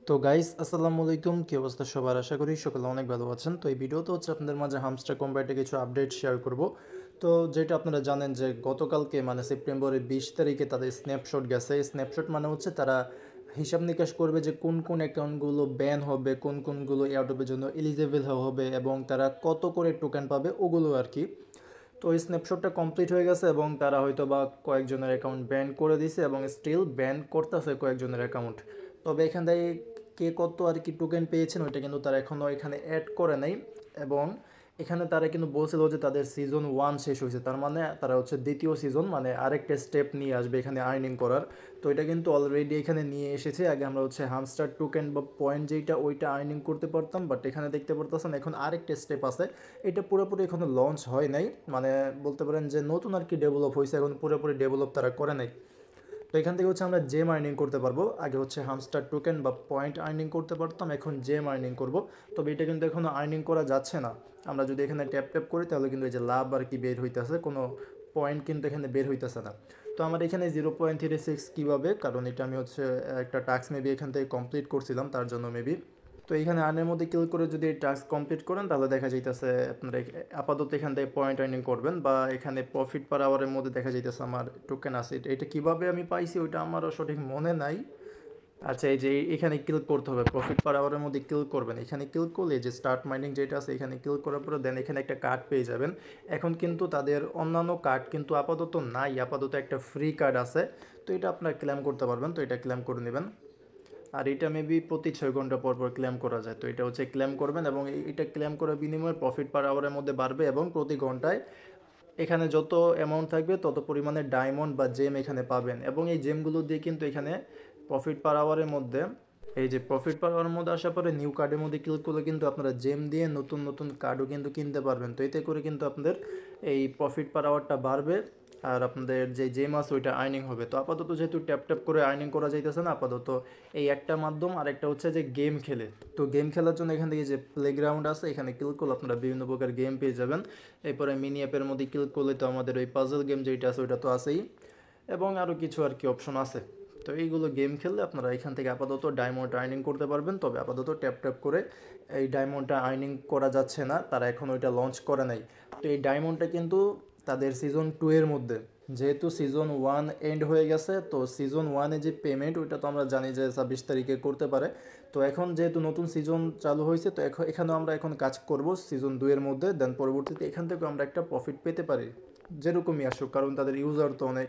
তো গাইস আসসালামু আলাইকুম, কি অবস্থা সবার? আশা করি সকলে অনেক ভালো আছেন। তো এই ভিডিওতে হচ্ছে আপনাদের মাঝে হামস্টার কম্বাইটে কিছু আপডেট শেয়ার করব। তো যেটা আপনারা জানেন যে গতকালকে মানে সেপ্টেম্বরের 20 তারিখে তাদের স্ন্যাপশট গেছে। স্ন্যাপশট মানে হচ্ছে তারা হিসাব নিকাশ করবে যে কোন কোন অ্যাকাউন্টগুলো ব্যান হবে, কোন কোনগুলো এয়ারড্রপের জন্য এলিজেবল হবে এবং তারা কত করে টোকেন পাবে ওগুলো আর কি। তো এই স্ন্যাপশটটা কমপ্লিট হয়ে গেছে এবং তারা হয়তো বা কয়েকজনের অ্যাকাউন্ট ব্যান করে দিছে এবং স্টিল ব্যান করতেছে কয়েকজনের অ্যাকাউন্ট। তবে এখান থেকে কে কত আর কি টোকেন পেয়েছেন ওইটা কিন্তু তারা এখনও এখানে অ্যাড করে নাই। এবং এখানে তারা কিন্তু বলছিল যে তাদের সিজন 1 শেষ হয়েছে, তার মানে তারা হচ্ছে দ্বিতীয় সিজন মানে আরেকটা স্টেপ নিয়ে আসবে এখানে আর্নিং করার। তো এটা কিন্তু অলরেডি এখানে নিয়ে এসেছে। আগে আমরা হচ্ছে হামস্টার টোকেন বা পয়েন্ট যেটা ওইটা আর্নিং করতে পারতাম, বাট এখানে দেখতে পারতেছেন এখন আরেকটা স্টেপ আছে। এটা পুরোপুরি এখনো লঞ্চ হয় নাই, মানে বলতে পারেন যে নতুন আর কি ডেভেলপ হয়েছে, এখন পুরোপুরি ডেভেলপ তারা করে নাই। তো এখান থেকে হচ্ছে আমরা জেম আর্নিং করতে পারবো। আগে হচ্ছে হামস্টার টোকেন বা পয়েন্ট আর্নিং করতে পারতাম, এখন জেম আর্নিং করব। তবে এটা কিন্তু এখনও আর্নিং করা যাচ্ছে না। আমরা যদি এখানে ট্যাপ ট্যাপ করি তাহলে কিন্তু এই যে লাভ আর কি বের হইতেছে, কোনো পয়েন্ট কিন্তু এখানে বের হইতেছে না। তো আমার এখানে 0.36 কীভাবে, কারণ এটা আমি হচ্ছে একটা টাস্ক মেবি এখান থেকে কমপ্লিট করছিলাম তার জন্য মেবি। তো এখানে আর্নের মধ্যে ক্লিক করে যদি টাস্ক কমপ্লিট করেন তাহলে দেখা যাইতেছে আপনারা আপাতত এখান থেকে পয়েন্ট আর্নিং করবেন, বা এখানে প্রফিট পার আওয়ারের মধ্যে দেখা যাইতেছে আমার টোকেন আছে। এটা কীভাবে আমি পাইছি ওইটা আমারও সঠিক মনে নাই। আচ্ছা, এই যে এখানে ক্লিক করতে হবে, প্রফিট পার আওয়ারের মধ্যে ক্লিক করবেন। এখানে ক্লিক করলে যে স্টার্ট মাইনিং যেটা আছে এখানে ক্লিক করার পরে দেন এখানে একটা কার্ড পেয়ে যাবেন। এখন কিন্তু তাদের অন্যান্য কার্ড কিন্তু আপাতত নাই, আপাতত একটা ফ্রি কার্ড আছে। তো এটা আপনারা ক্লেম করতে পারবেন, তো এটা ক্লেম করে নেবেন। আর এটা মেবি প্রতি 6 ঘন্টা পর পর ক্লেম করা যায়। তো এটা হচ্ছে ক্লেম করবেন এবং এটা ক্লেম করার বিনিময়ে প্রফিট পার আওয়ারের মধ্যে বাড়বে এবং প্রতি ঘন্টায় এখানে যত অ্যামাউন্ট থাকবে তত পরিমাণে ডায়মন্ড বা জেম এখানে পাবেন। এবং এই জেমগুলো দিয়ে কিন্তু এখানে প্রফিট পার আওয়ারের মধ্যে, এই যে প্রফিট পার আওয়ারের মধ্যে আসার পরে নিউ কার্ডের মধ্যে ক্লিক করলে কিন্তু আপনারা জেম দিয়ে নতুন নতুন কার্ডও কিন্তু কিনতে পারবেন। তো এতে করে কিন্তু আপনাদের এই প্রফিট পার আওয়ারটা বাড়বে আর আপনাদের যে জেম আছে ওইটা আর্নিং হবে। তো আপাতত যেহেতু ট্যাপ ট্যাপ করে আর্নিং করা যাইতেছে না, আপাতত এই একটা মাধ্যম। আর একটা হচ্ছে যে গেম খেলে, তো গেম খেলার জন্য এখান থেকে যে প্লেগ্রাউন্ড আছে এখানে ক্লিক করলে আপনারা বিভিন্ন প্রকার গেম পেয়ে যাবেন। এরপরে মিনি অ্যাপের মধ্যে ক্লিক করলে তো আমাদের ওই পাজল গেম যেটা আছে ওইটা তো আছেই, এবং আরও কিছু আর কি অপশন আছে। তো এইগুলো গেম খেললে আপনারা এখান থেকে আপাতত ডায়মন্ড আর্নিং করতে পারবেন। তবে আপাতত ট্যাপ ট্যাপ করে এই ডায়মন্ডটা আর্নিং করা যাচ্ছে না, তারা এখন ওইটা লঞ্চ করে নাই। তো এই ডায়মন্ডটা কিন্তু তাদের সিজন 2 এর মধ্যে, যেহেতু সিজন 1 এন্ড হয়ে গেছে, তো সিজন 1-এ যে পেমেন্ট ওইটা তো আমরা জানি যে 26 তারিখে করতে পারে। তো এখন যেহেতু নতুন সিজন চালু হয়েছে, তো এখানেও আমরা এখন কাজ করব সিজন 2 এর মধ্যে, দেন পরবর্তীতে এখান থেকে আমরা একটা প্রফিট পেতে পারি যেরকমই আসুক, কারণ তাদের ইউজার তো অনেক,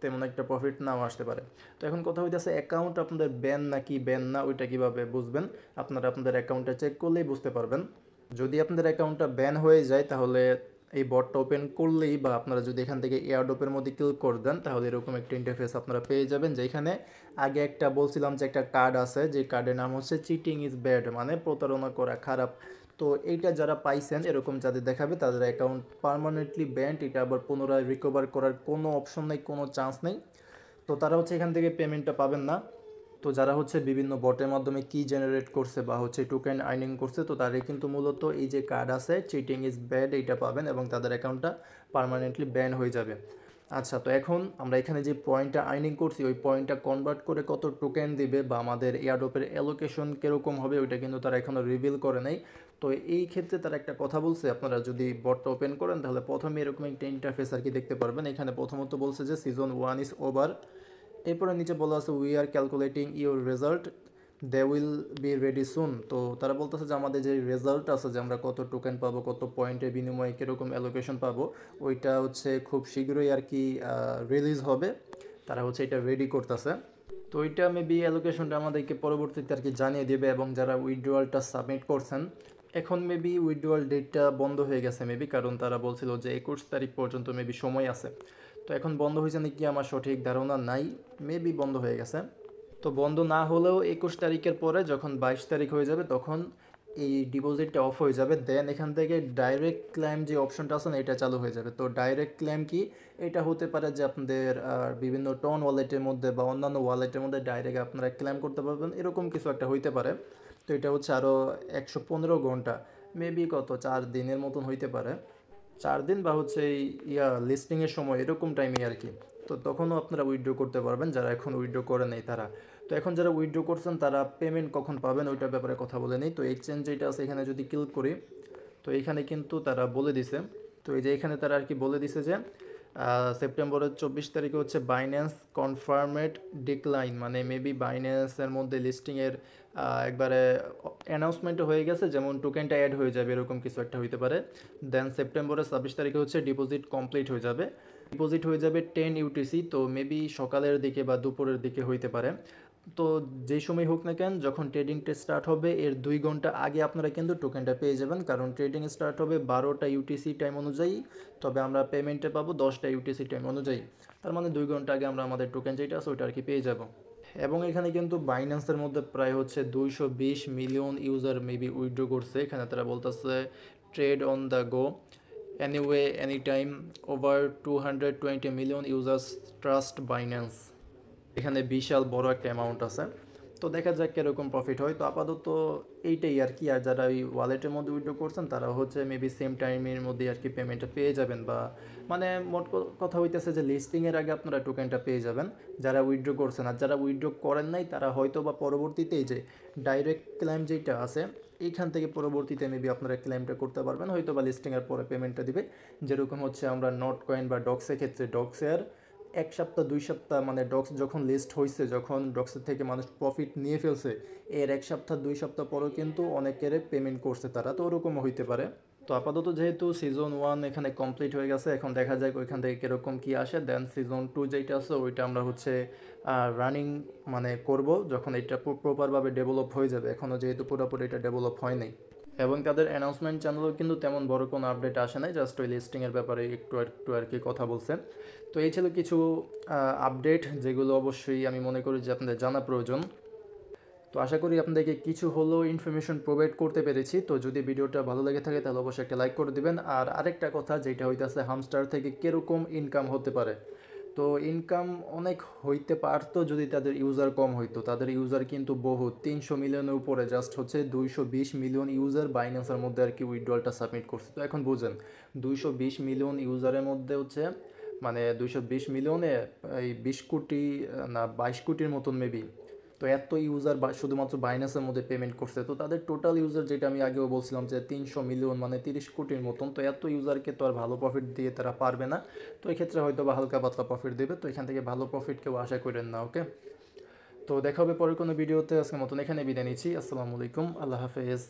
তেমন একটা প্রফিট নাও আসতে পারে। তো এখন কথা হইতেছে অ্যাকাউন্ট আপনাদের ব্যান নাকি ব্যান না ওইটা কীভাবে বুঝবেন? আপনারা আপনাদের অ্যাকাউন্টটা চেক করলেই বুঝতে পারবেন। যদি আপনাদের অ্যাকাউন্টটা ব্যান হয়ে যায় তাহলে এই বটটা ওপেন করলেই, বা আপনারা যদি এখান থেকে এয়ারড্রপের মধ্যে ক্লিক করে দেন তাহলে এরকম একটা ইন্টারফেস আপনারা পেয়ে যাবেন, যেখানে আগে একটা বলছিলাম যে একটা কার্ড আছে, যে কার্ডের নাম হচ্ছে চিটিং ইজ ব্যাড, মানে প্রতারণা করা খারাপ। তো এইটা যারা পাইছেন এরকম যাদের দেখাবে তাদের অ্যাকাউন্ট পার্মানেন্টলি ব্যান্ড, এটা আবার পুনরায় রিকভার করার কোনো অপশন নেই, কোনো চান্স নেই। তো তারা হচ্ছে এখান থেকে পেমেন্টটা পাবেন না। তো যারা হচ্ছে বিভিন্ন বটের মাধ্যমে কি জেনারেট করছে বা হচ্ছে টোকেন আর্নিং করছে, তো তাদের কিন্তু মূলত এই যে কার্ড আছে চিটিং ইজ ব্যাড এইটা পাবেন এবং তাদের অ্যাকাউন্টটা পার্মানেন্টলি ব্যান হয়ে যাবে। আচ্ছা, তো এখন আমরা এখানে যে পয়েন্টটা আর্নিং করছি ওই পয়েন্টটা কনভার্ট করে কত টোকেন দিবে বা আমাদের এয়ারড্রপের অ্যালোকেশন কীরকম হবে ওইটা কিন্তু তারা এখনও রিভিল করে নাই। তো এই ক্ষেত্রে তারা একটা কথা বলছে, আপনারা যদি বটটা ওপেন করেন তাহলে প্রথমে এরকম একটা ইন্টারফেস আর কি দেখতে পারবেন। এখানে প্রথমত বলছে যে সিজন 1 ইজ ওভার। এরপরে নিচে বলা আছে we are calculating your result, they will be ready soon. তো তারা বলতেছে যে আমাদের যে রেজাল্ট আছে, যে আমরা কত টোকেন পাবো, কত পয়েন্টের বিনিময়ে কীরকম অ্যালোকেশন পাবো, ওইটা হচ্ছে খুব শীঘ্রই আর কি রিলিজ হবে। তারা হচ্ছে এটা রেডি করতেছে। তো ওইটা মেবি অ্যালোকেশনটা আমাদেরকে পরবর্তীতে আর কি জানিয়ে দেবে। এবং যারা উইথড্রয়ালটা সাবমিট করছেন, এখন মেবি উইথড্রয়াল ডেটটা বন্ধ হয়ে গেছে মেবি, কারণ তারা বলছিল যে 21 তারিখ পর্যন্ত মেবি সময় আছে। তো এখন বন্ধ হয়েছে নাকি আমার সঠিক ধারণা নাই, মেবি বন্ধ হয়ে গেছে। তো বন্ধ না হলেও 21 তারিখের পরে যখন 22 তারিখ হয়ে যাবে তখন এই ডিপোজিটটা অফ হয়ে যাবে, দেন এখান থেকে ডাইরেক্ট ক্লেম যে অপশনটা আছে না এটা চালু হয়ে যাবে। তো ডাইরেক্ট ক্লেম কি, এটা হতে পারে যে আপনাদের বিভিন্ন টন ওয়ালেটের মধ্যে বা অন্যান্য ওয়ালেটের মধ্যে ডাইরেক্ট আপনারা ক্লেম করতে পারবেন, এরকম কিছু একটা হইতে পারে। তো এটা হচ্ছে আরও 115 ঘন্টা, মেবি কত 4 দিনের মতন হইতে পারে, 4 দিন বা হচ্ছে এই লিস্টিংয়ের সময় এরকম টাইমে আর কি। তো তখনও আপনারা উইথড্র করতে পারবেন যারা এখন উইথড্র করে নেই তারা। তো এখন যারা উইথড্র করছেন তারা পেমেন্ট কখন পাবেন ওইটার ব্যাপারে কথা বলে নিই। তো এক্সচেঞ্জ যেটা আছে এখানে যদি ক্লিক করি, তো এখানে কিন্তু তারা বলে দিছে, তো এই যে এখানে তারা আর কি বলে দিছে যে সেপ্টেম্বরের 24 তারিখে হচ্ছে বাইন্যান্স কনফার্মেড ডিক্লাইন, মানে মেবি বাইন্যান্সের মধ্যে লিস্টিংয়ের একবারে অ্যানাউন্সমেন্ট হয়ে গেছে, যেমন টোকেনটা অ্যাড হয়ে যাবে এরকম কিছু একটা হইতে পারে। দেন সেপ্টেম্বরের 26 তারিখে হচ্ছে ডিপোজিট কমপ্লিট হয়ে যাবে, ডিপোজিট হয়ে যাবে 10 ইউটিসি, তো মেবি সকালের দিকে বা দুপুরের দিকে হইতে পারে। তো যেই সময় হোক না কেন, যখন ট্রেডিংটা স্টার্ট হবে এর 2 ঘন্টা আগে আপনারা কিন্তু টোকেনটা পেয়ে যাবেন, কারণ ট্রেডিং স্টার্ট হবে 12টা ইউটিসি টাইম অনুযায়ী, তবে আমরা পেমেন্টে পাবো 10টা ইউটিসি টাইম অনুযায়ী। তার মানে 2 ঘন্টা আগে আমরা আমাদের টোকেন যেটা আছে ওইটা আর কি পেয়ে যাব। এবং এখানে কিন্তু বাইন্যান্সের মধ্যে প্রায় হচ্ছে 220 মিলিয়ন ইউজার মেবি উইথড্র করছে। এখানে তারা বলতেছে trade on the go anyway any time, over 220 million users trust Binance. এখানে বিশাল বড় একটা অ্যামাউন্ট আছে, তো দেখা যাক কীরকম প্রফিট হয়। তো আপাতত এইটাই আর কি, আর যারা ওই ওয়ালেটের মধ্যে উইথড্র করছেন তারা হচ্ছে মেবি সেম টাইমের মধ্যে আর কি পেমেন্টটা পেয়ে যাবেন, বা মানে মোট কথা হইতেছে যে লিস্টিংয়ের আগে আপনারা টোকেনটা পেয়ে যাবেন যারা উইথড্র করছেন। আর যারা উইথড্র করেন নাই তারা হয়তো বা পরবর্তীতেই যে ডাইরেক্ট ক্লেম যেটা আছে এইখান থেকে পরবর্তীতে মেবি আপনারা ক্লেমটা করতে পারবেন, হয়তো বা লিস্টিংয়ের পরে পেমেন্টটা দিবে। যেরকম হচ্ছে আমরা নট কয়েন বা ডক্সের ক্ষেত্রে, ডক্সের 1 সপ্তাহ 2 সপ্তাহ মানে ডক্স যখন লিস্ট হয়েছে, যখন ডক্সের থেকে মানুষ প্রফিট নিয়ে ফেলছে, এর 1 সপ্তাহ 2 সপ্তাহ পরেও কিন্তু অনেকের পেমেন্ট করছে তারা, তো ওরকমও হইতে পারে। তো আপাতত যেহেতু সিজন 1 এখানে কমপ্লিট হয়ে গেছে, এখন দেখা যাক ওইখান থেকে কীরকম কী আসে। দেন সিজন 2 যেটা আছে ওইটা আমরা হচ্ছে রানিং মানে করব যখন এটা প্রপারভাবে ডেভেলপ হয়ে যাবে, এখনও যেহেতু পুরোপুরি এটা ডেভেলপ হয় নাই। এবং তাদের অ্যানাউন্সমেন্ট চ্যানেলেও কিন্তু তেমন বড় কোনো আপডেট আসে নাই, জাস্ট ওই লিস্টিংয়ের ব্যাপারে একটু একটু আর কি কথা বলছে। তো এই ছিল কিছু আপডেট যেগুলো অবশ্যই আমি মনে করি যে আপনাদের জানা প্রয়োজন। তো আশা করি আপনাদেরকে কিছু হলেও ইনফরমেশন প্রোভাইড করতে পেরেছি। তো যদি ভিডিওটা ভালো লেগে থাকে তাহলে অবশ্যই একটা লাইক করে দিবেন। আর আরেকটা কথা যেটা হইতেছে হামস্টার থেকে কীরকম ইনকাম হতে পারে, তো ইনকাম অনেক হইতে পারতো যদি তাদের ইউজার কম হইতো। তাদের ইউজার কিন্তু বহু 300 মিলিয়নের উপরে, জাস্ট হচ্ছে 220 মিলিয়ন ইউজার বাইন্যান্সের মধ্যে আর কি উইথড্রলটা সাবমিট করছে। তো এখন বুঝেন 220 মিলিয়ন ইউজারের মধ্যে হচ্ছে মানে 220 মিলিয়নে এই 20 কোটি না 22 কোটির মতন মেবি, তো এত ইউজার শুধুমাত্র বাইন্যান্সের মধ্যে পেমেন্ট করছে। তো তাদের টোটাল ইউজার যেটা আমি আগেও বলছিলাম যে 300 মিলিয়ন মানে 30 কোটির মতন, তো এত ইউজারকে তো আর ভালো প্রফিট দিয়ে তারা পারবে না। তো এই ক্ষেত্রে হয়তো বা হালকা পাতলা প্রফিট দেবে, তো এখান থেকে ভালো প্রফিট কেউ আশা করেন না। ওকে, তো দেখা হবে পরের কোনো ভিডিওতে। আজকের মতন এখানে বিদায় নিচ্ছি। আসসালামু আলাইকুম, আল্লাহ হাফেজ।